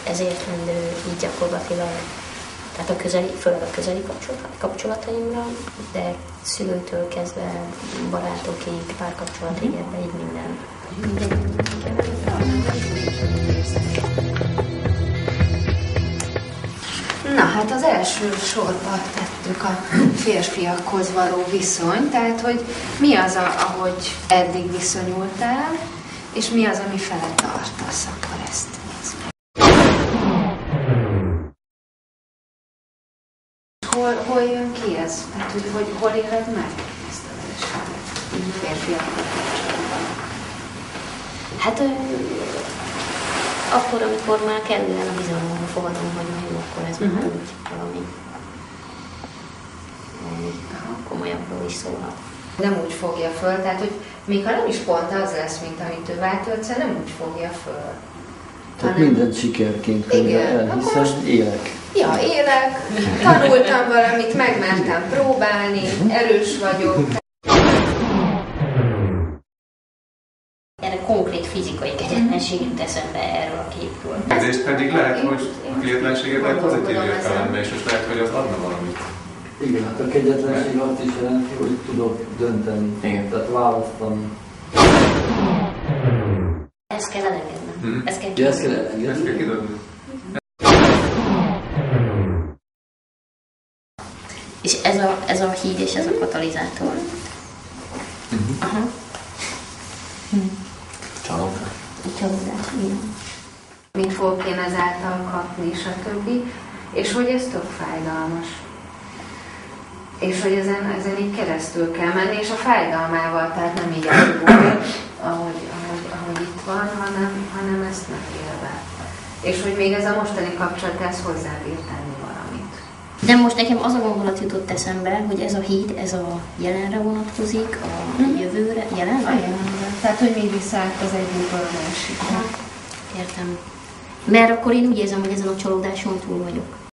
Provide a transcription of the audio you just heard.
ezért lendő így gyakorlatilag, tehát főleg a közeli kapcsolataimra, de szülőtől kezdve barátokig, párkapcsolatig, ebbe így minden. Na hát az első sorba tettük a férfiakhoz való viszony, tehát hogy mi az, ahogy eddig viszonyultál, és mi az, ami fele tartasz, akkor ezt nézd meg. Hol jön ki ez? Tehát, hogy hol éled meg ezt a vereséget férfiakkal kapcsolatban? Hát akkor, amikor már kellően a bizalommal fogadom, hogy jó, akkor ez már úgy valami komolyabbról is szólhat. Nem úgy fogja föl, tehát hogy még ha nem is pont az lesz, mint amit ő vált, nem úgy fogja föl. Tehát mindent sikerként könyvel, hiszen élek. Ja, élek, tanultam valamit, megmertem próbálni, erős vagyok. Erre konkrét fizikai kegyetlenség jut eszembe erről a képről. Egyrészt pedig lehet, hogy a kegyetlenséget lehet pozitív értelemben, és most lehet, hogy az adna valamit. Igen, hát a kegyetlenség azt is jelenti, hogy tudok dönteni. Igen. Tehát választani. Ezt kell elengednem. Ezt kell elengedni. Ezt kell kidobni. És ez a híd és ez a katalizátor. Aha. Csalódás, igen. Mit fogok én ezáltal kapni, stb. És hogy ez tök fájdalmas. És hogy ezen így keresztül kell menni, és a fájdalmával, tehát nem így alapból, ahogy itt van, hanem ezt megélve. És hogy még ez a mostani kapcsolat, ez hozzábír tenni valamit. De most nekem az a gondolat jutott eszembe, hogy ez a híd, ez a jelenre vonatkozik, a jövőre, jelenre? Tehát, hogy mi visz át az egyikből a másikra. Értem. Mert akkor én úgy érzem, hogy ezen a csalódáson túl vagyok.